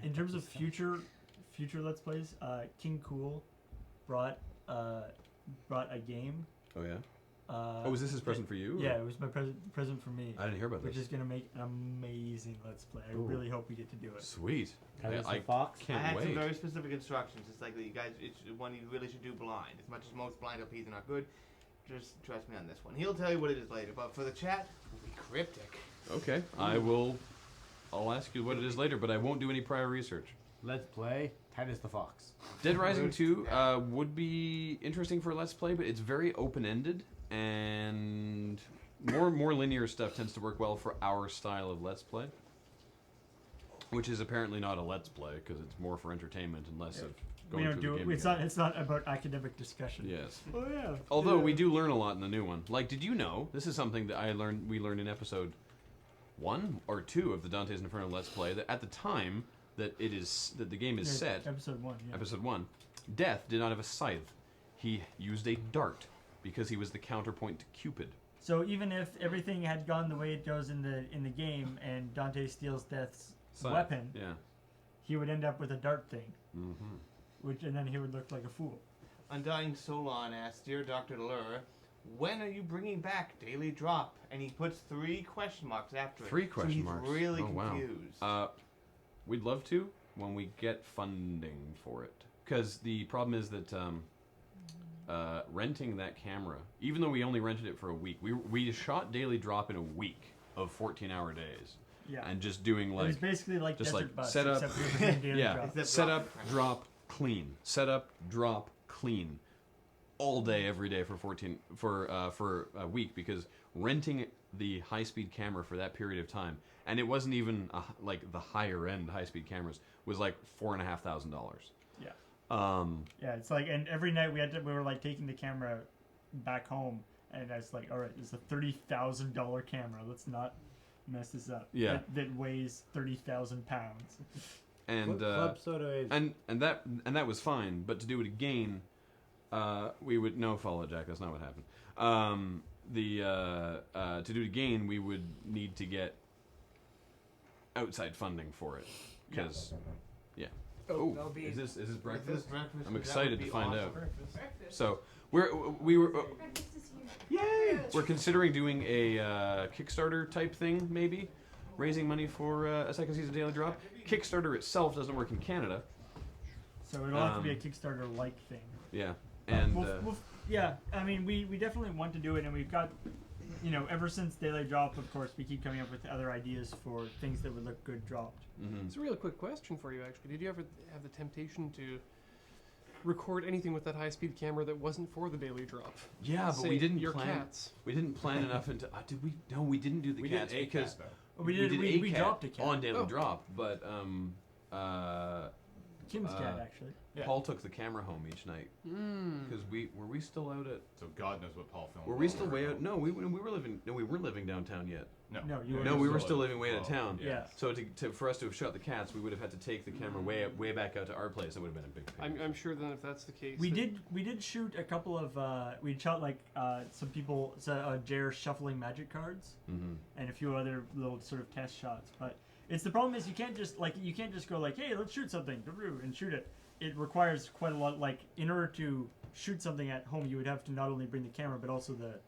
in terms of future Let's Plays, King Cool brought a game. Oh yeah. Was this his present for you? Yeah, it was my present for me. I didn't hear about this. Which is gonna make an amazing Let's Play. I really hope we get to do it. Sweet. I Fox. Can't I had wait. some very specific instructions. It's like, you guys, it's one you really should do blind. As much as most blind LPs are not good, just trust me on this one. He'll tell you what it is later, but for the chat, we'll be cryptic. Okay, I'll ask you what it is later, but I won't do any prior research. Let's play Titus the Fox. Dead Rising 2 would be interesting for a Let's Play, but it's very open-ended, and more linear stuff tends to work well for our style of Let's Play, which is apparently not a Let's Play, because it's more for entertainment and less of going through the game. It's not about academic discussion. Yes. Oh yeah. Although we do learn a lot in the new one. Like, did you know, this is something that we learned in episode 1 or 2 of the Dante's Inferno Let's Play, that at the time that the game is set, episode 1, yeah. Episode 1, Death did not have a scythe. He used a dart because he was the counterpoint to Cupid. So even if everything had gone the way it goes in the game, and Dante steals Death's weapon, he would end up with a dart thing, and then he would look like a fool. Undying Solon asks, Dear Dr. Lure, when are you bringing back Daily Drop? And he puts 3 question marks after it. 3 question marks. So he's really wow. confused. We'd love to when we get funding for it. Because the problem is that renting that camera, even though we only rented it for a week, we shot Daily Drop in a week of 14-hour days. Yeah. And just doing like... It was basically like just Desert Bus, set up, except we were doing Daily Drop. Set up, drop, clean. Set up, drop, clean. All day, every day for a week, because renting the high-speed camera for that period of time, and it wasn't even like the higher-end high-speed cameras, was like $4,500. Yeah. Yeah, it's like, and every night we were like taking the camera back home, and I was like, all right, it's a $30,000 camera. Let's not mess this up. Yeah. That weighs 30,000 pounds. And what club soda is? and that was fine, but to do it again, we would follow it, Jack. That's not what happened. To do it again, we would need to get outside funding for it, because Oh, is this breakfast? Breakfast, I'm excited to find out. breakfast. So we were Breakfast is here. yay! We're considering doing a Kickstarter type thing, maybe raising money for a second season of Daily Drop. Kickstarter itself doesn't work in Canada, so it'll have to be a Kickstarter-like thing. Yeah, and yeah, I mean, we definitely want to do it, and we've got, ever since Daily Drop, of course, we keep coming up with other ideas for things that would look good dropped. It's a real quick question for you, actually. Did you ever have the temptation to record anything with that high-speed camera that wasn't for the Daily Drop? yeah, but Say, we didn't your plan. cats. We didn't plan enough into. Did we? No, we didn't do the We cats did a because cat, though. We cat dropped a cat. on Daily Oh. Drop, but Kim's cat, actually. Yeah. Paul took the camera home each night because were we still out at? So God knows what Paul filmed. Were we still way out? No, we were living. No, we weren't living downtown yet. No, you No, we were still still living way out of town. Yeah. So for us to have shot the cats, we would have had to take the camera way back out to our place. That would have been a big pain. I'm sure then if that's the case... We did shoot a couple of we shot like some people Jer shuffling magic cards and a few other little sort of test shots, but the problem is you can't just go like, hey, let's shoot something and shoot it. It requires quite a lot. Like, in order to shoot something at home, you would have to not only bring the camera but also the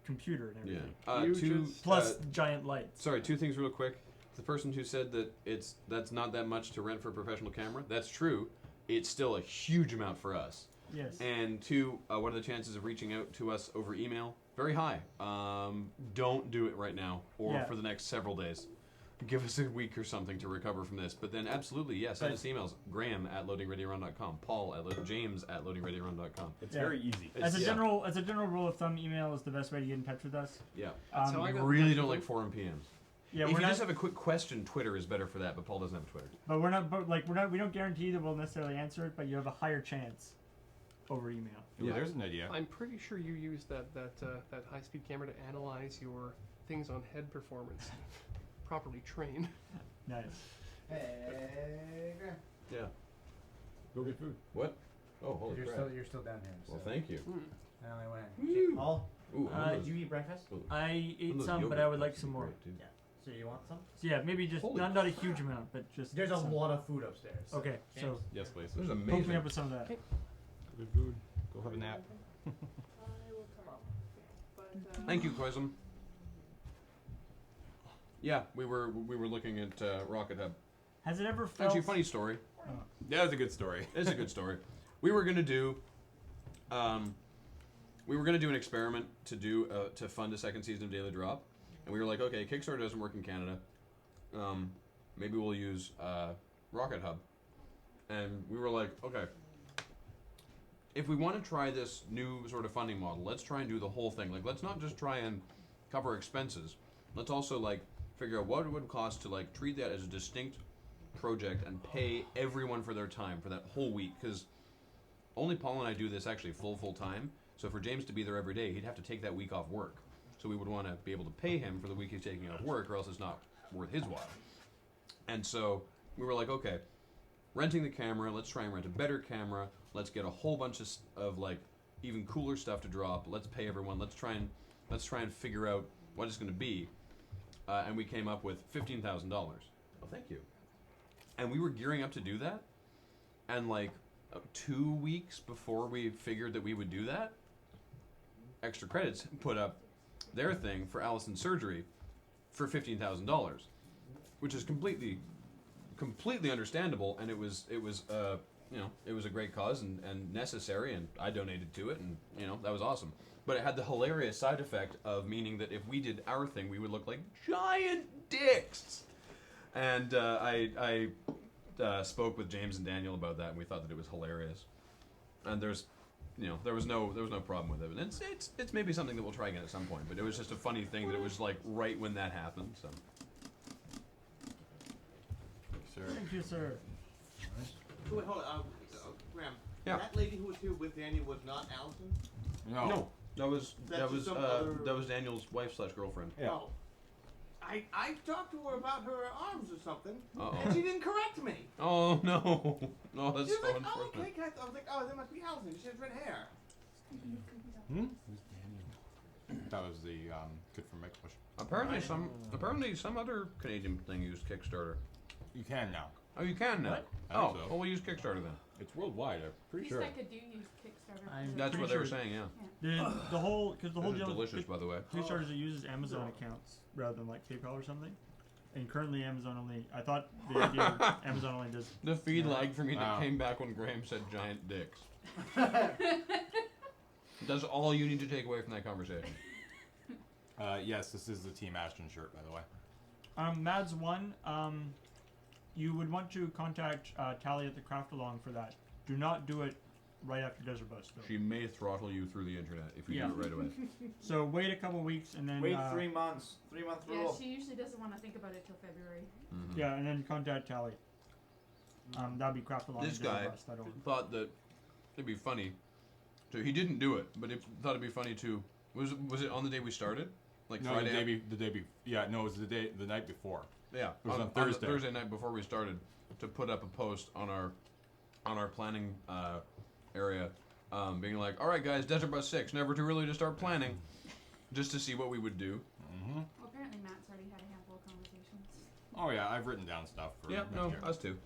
computer and everything. Plus giant lights. Sorry, 2 things real quick. The person who said that that's not that much to rent for a professional camera, that's true. It's still a huge amount for us. Yes. And 2, what are the chances of reaching out to us over email? Very high. Don't do it right now or for the next several days. Give us a week or something to recover from this. But then absolutely, yes, send us emails. Graham@loadingreadyaround.com. Paul@loadingreadyaround.com. It's very easy. As a general rule of thumb, email is the best way to get in touch with us. Yeah. how We I really don't like forum PMs. Yeah, if you just have a quick question, Twitter is better for that, but Paul doesn't have Twitter. But we don't guarantee that we'll necessarily answer it, but you have a higher chance over email. Yeah, there's an idea. I'm pretty sure you used that high-speed camera to analyze your things on head performance. Properly trained. Nice. Hey, Graham. Yeah. Go get food. What? Oh, holy You're crap. still down here. Well, So thank you. I only went. Woo. Paul, Ooh, did you eat breakfast? I ate those some, but yogurt I would like cookies some are more. great, too. Yeah. So you want some? So yeah, maybe just Holy not a huge amount, but just. There's a some. lot of food upstairs. Okay, so Yes, please. This is poke amazing. me up with some of that. Good food. Go have a nap. I will come up. But, Thank you, Quizum. Yeah, we were looking at Rocket Hub. Has it ever felt? Actually, funny story. Yeah, that's a good story. It's a good story. We were gonna do an experiment to fund a second season of Daily Drop, and we were like, okay, Kickstarter doesn't work in Canada. Maybe we'll use Rocket Hub, and we were like, okay, if we want to try this new sort of funding model, let's try and do the whole thing. Like, let's not just try and cover expenses. Let's also like figure out what it would cost to like treat that as a distinct project and pay everyone for their time for that whole week, because only Paul and I do this actually full time. So for James to be there every day, he'd have to take that week off work. So we would want to be able to pay him for the week he's taking off work, or else it's not worth his while. And so we were like, okay, renting the camera, let's try and rent a better camera. Let's get a whole bunch of like even cooler stuff to drop. Let's pay everyone. Let's try and figure out what it's going to be. And we came up with $15,000. Oh, thank you. And we were gearing up to do that, and like 2 weeks before we figured that we would do that, Extra Credits put up their thing for Allison's surgery for $15,000, which is completely understandable, and it was a great cause and necessary, and I donated to it, and that was awesome. But it had the hilarious side effect of meaning that if we did our thing, we would look like giant dicks. And I spoke with James and Daniel about that, and we thought that it was hilarious. And there was no problem with it. And it's maybe something that we'll try again at some point. But it was just a funny thing that it was like right when that happened. So. Sure. Thank you, sir. Wait, hold on. Graham. Yeah. That lady who was here with Daniel was not Allison? No. That was That's some other- Daniel's wife/girlfriend. Yeah. Oh. I talked to her about her arms or something, Uh-oh. and she didn't correct me. Oh no! No, that's She was so like, oh, unfortunate. okay, guys. I was like, oh, that must be Allison. She has red hair. Hmm? That was the Good for Make-A-Wish. Apparently some other Canadian thing used Kickstarter. You can now. Oh, you can now. What? I think Oh, so. well, we'll use Kickstarter then. It's worldwide, I'm pretty sure. East do use Kickstarter. I'm for That's pretty what they were sure- saying. Yeah. The whole This deal is with delicious, by the way. Kickstarter is it uses Amazon accounts rather than like PayPal or something. And currently Amazon only. I thought the idea of Amazon only does. The feed lag for me that Wow. came back when Graham said giant dicks. That's all you need to take away from that conversation. Yes, this is the Team Ashton shirt, by the way. Mads one. You would want to contact Tally at the Craft Along for that. Do not do it right after De5ertBus though. She may throttle you through the internet if you Yeah. do it right away. So wait a couple weeks and then. Wait 3 months. 3-month Yeah, rule. she usually doesn't want to think about it till February. Mhm. Yeah, and then contact Tally. That'd be Craft Along. This guy thought that it'd be funny. So he didn't do it, but he thought it'd be funny to. Was it on the day we started? Like No, Friday? the day before. Yeah, no, it was the night before. Yeah, It was on the Thursday. Thursday night before we started, to put up a post on our planning area, being like, "All right, guys, De5ertBus 6, never too early to start planning," just to see what we would do. Mm-hmm. Well, apparently Matt's already had a handful of conversations. Oh yeah, I've written down stuff for Yeah, next no, year. us too.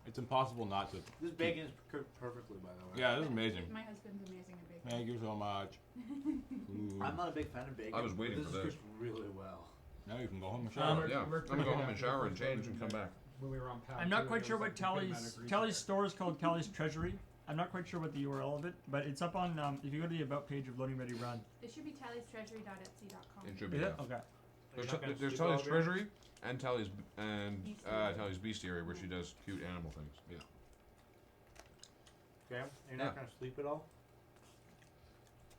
It's impossible not to. This bacon is cooked perfectly, by the way. Yeah, this is amazing. My husband's amazing at baking. Thank you so much. Ooh. I'm not a big fan of bacon. I was waiting but for this. this. Is cooked really well. Now you can go home and Um, shower. Yeah, I'm gonna go home and shower and change and come back. When we were on pad I'm not two, quite there sure was, what like, a big amount Tally's of grease Tally's there. store is called. Tally's Treasury. I'm not quite sure what the URL of it, but it's up on. If you go to the about page of Loading Ready Run. It should be tallystreasury.etsy.com. It should be. Is Yeah. it? Okay. There's, You're not gonna there's sleep Tally's over? Treasury and Tally's Beastiary. Tally's Beastiary, where she does cute animal things. Yeah. Okay. You're Yeah. not gonna sleep at all.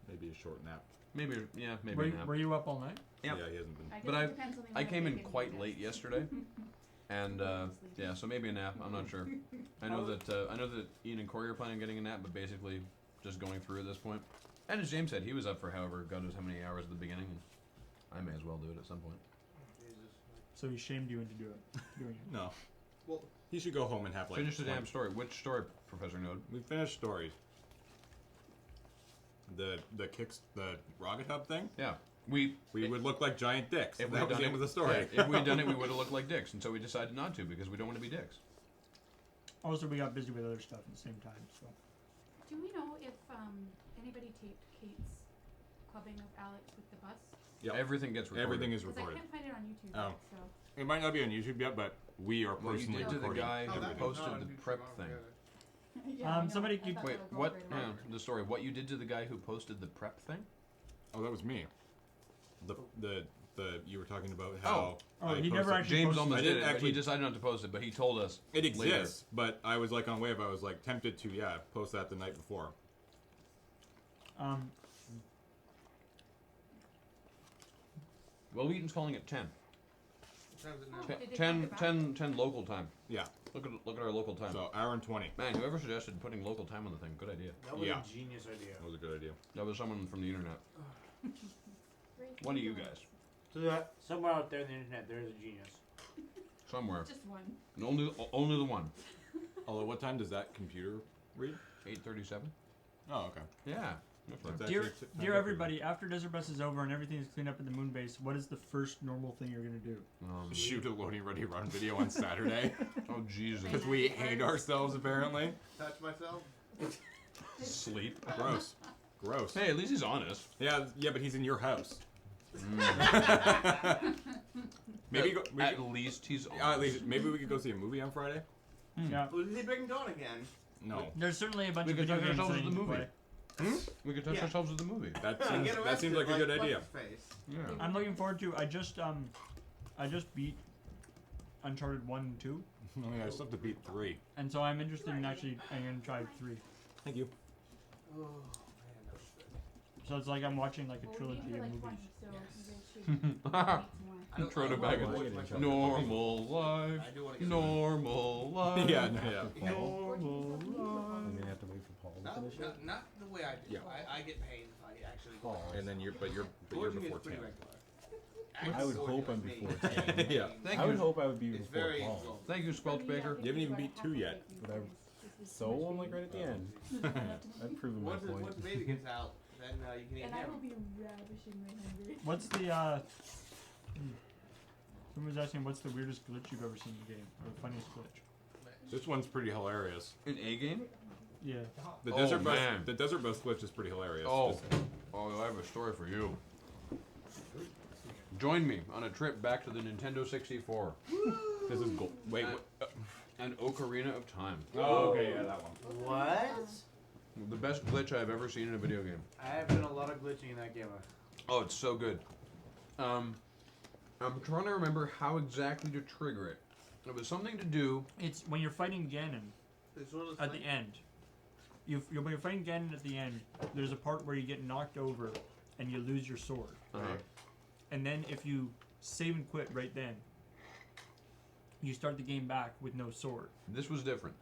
Maybe a short nap. Maybe maybe Were, a nap. were you up all night? Yep. Yeah, he hasn't been. I guess But it depends on the I amount of came in bacon quite he late gets. yesterday, and yeah, so maybe a nap. I'm not sure. I know that Ian and Corey are planning on getting a nap, but basically just going through at this point. And as James said, he was up for however God knows how many hours at the beginning, and I may as well do it at some point. Jesus. So he shamed you into doing it. No. Well, He should go home and have like. Finish the damn 20 story. Which story, Professor Node? We finished stories. The Rocket Hub thing. Yeah. We would look like giant dicks. if That we'd was the done end it, of the story. yeah, if we'd done it, we would have looked like dicks, and so we decided not to because we don't want to be dicks. Also, we got busy with other stuff at the same time. So Do we know if anybody taped Kate's clubbing with Alex with the bus? Yep. Everything gets recorded. Everything is Because I recorded. can't find it on YouTube Oh. yet, so. It might not be on YouTube yet, but we are What you personally did to the recording guy who everything. posted the prep thing. Yeah, I know. somebody I keep- thought Wait, that would go what? right No, away. the story. What you did to the guy who posted the prep thing? Oh, that was me. The you were talking about how Oh, I he never posted- actually James posted almost I did didn't it, but actually- he decided not to post it. But he told us It later. exists, but I was like on Wave. I was like tempted to post that the night before. Well, Wheaton's calling it 10. Oh, Ten, did they 10, knock it back? 10 local time. Yeah. Look at our local time. So hour and 20. Man, whoever suggested putting local time on the thing, good idea. That was Yeah. a genius idea. That was a good idea. That was someone from the internet. Great One of you videos. guys, So that somewhere out there on the internet, there is a genius. somewhere, Just one. and only the one. Although, what time does that computer read? 8:37. Oh, okay. Yeah, that's right. That's Dear, actually time dear up everybody, after Desert Bus is over and everything is cleaned up at the moon base, what is the first normal thing you're gonna do? Shoot a loading ready run video on Saturday Oh Jesus. because we hate ourselves apparently. Touch myself. Sleep. Gross. Gross. Hey, at least he's honest. Yeah, but he's in your house. Mm. Maybe go, we At could, least he's honest. at least maybe we could go see a movie on Friday. Yeah, Well, did he bring Dawn again? No, there's certainly a bunch We of could video touch games ourselves that with you the can movie. play. We could touch Yeah. ourselves with the movie. that Get seems arrested like a good idea. what's his face? Yeah. I'm looking forward to. I just beat Uncharted 1 and 2, Oh, yeah, I still have to beat 3. and so I'm interested in actually. I'm gonna try 3. Thank you. Oh man, that was good. So it's like I'm watching like a Well, we trilogy did of like movies. 20, so you guys should meet some more. I don't- Throw it I back don't in. watch much of it. Normal life. I do want to get Normal life. Yeah. Normal life. I'm gonna have to wait for Paul to Not, finish it. not the way I do. Yeah. I get paid if I actually go. Oh. And then you're Forging before is 10. pretty regular. I would Forging hope I'm is me. before 10. Yeah. Thank I would you. hope I would be It's before very Paul. slow. Thank you, Squelch Baker. You haven't even beat 2 yet. But So I'm like right at the end. I've proven my Once point. the baby gets out, then you can eat And I him. will be ravishingly hungry. What's the Someone was asking what's the weirdest glitch you've ever seen in the game, or the funniest glitch? This one's pretty hilarious. An A game? Yeah. The Oh, desert bus. man. The desert bus glitch is pretty hilarious. Oh. Oh, I have a story for you. Join me on a trip back to the Nintendo 64. This is gold. Wait. And- What? An Ocarina of Time. Oh, okay, yeah, that one. What? The best glitch I've ever seen in a video game. I have done a lot of glitching in that game. Oh, it's so good. I'm trying to remember how exactly to trigger it. It was something to do. It's when you're fighting Ganon It's one of those at the things- end. When you're fighting Ganon at the end, there's a part where you get knocked over and you lose your sword. And then if you save and quit right then, you start the game back with no sword. This was different.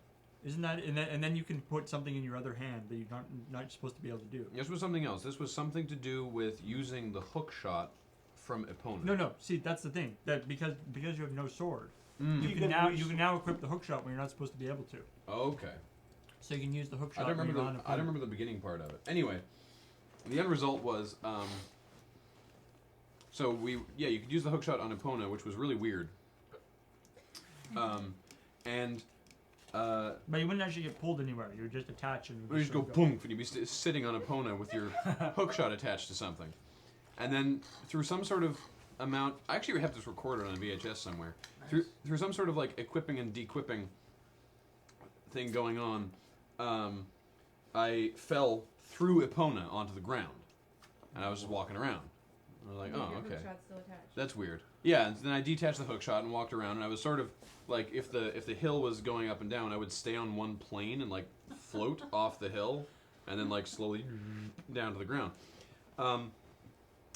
Isn't that? And then you can put something in your other hand that you're not supposed to be able to do. This was something else. This was something to do with using the hook shot from opponent. No. See, that's the thing. That because you have no sword, Mm. you can now equip the hook shot when you're not supposed to be able to. Okay. So you can use the hook I shot. don't when remember you're on the I don't remember the beginning part of it. Anyway, the end result was so you could use the hook shot on Epona, which was really weird. And But you wouldn't actually get pulled anywhere. You would just attach and. you just go boom, and you'd be sitting on Epona with your hook shot attached to something, and then through some sort of amount, I actually have this recorded on a VHS somewhere. Through some sort of like equipping and dequipping thing going on, I fell through Epona onto the ground, and I was just walking around. I was like, Your oh, hook okay, shot's still attached. that's weird. Yeah, and then I detached the hook shot and walked around, and I was sort of like, if the hill was going up and down, I would stay on one plane and like float off the hill, and then like slowly down to the ground.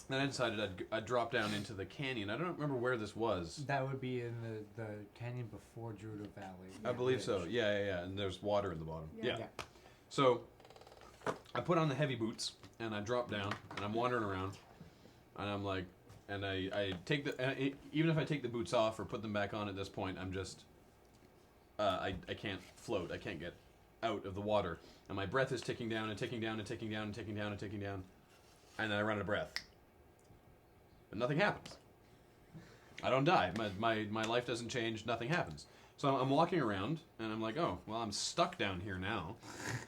Then I decided I'd drop down into the canyon. I don't remember where this was. That would be in the canyon before Gerudo Valley. I believe so. Yeah. And there's water at the bottom. Yeah. Yeah. So I put on the heavy boots and I drop down and I'm wandering around, and I'm like, and I take the even if I take the boots off or put them back on at this point, I'm just I can't float. I can't get out of the water, and my breath is ticking down and ticking down and ticking down and ticking down and ticking down, and then I run out of breath. and nothing happens. I don't die. My life doesn't change. Nothing happens. So I'm walking around, and I'm like, oh, well, I'm stuck down here now. So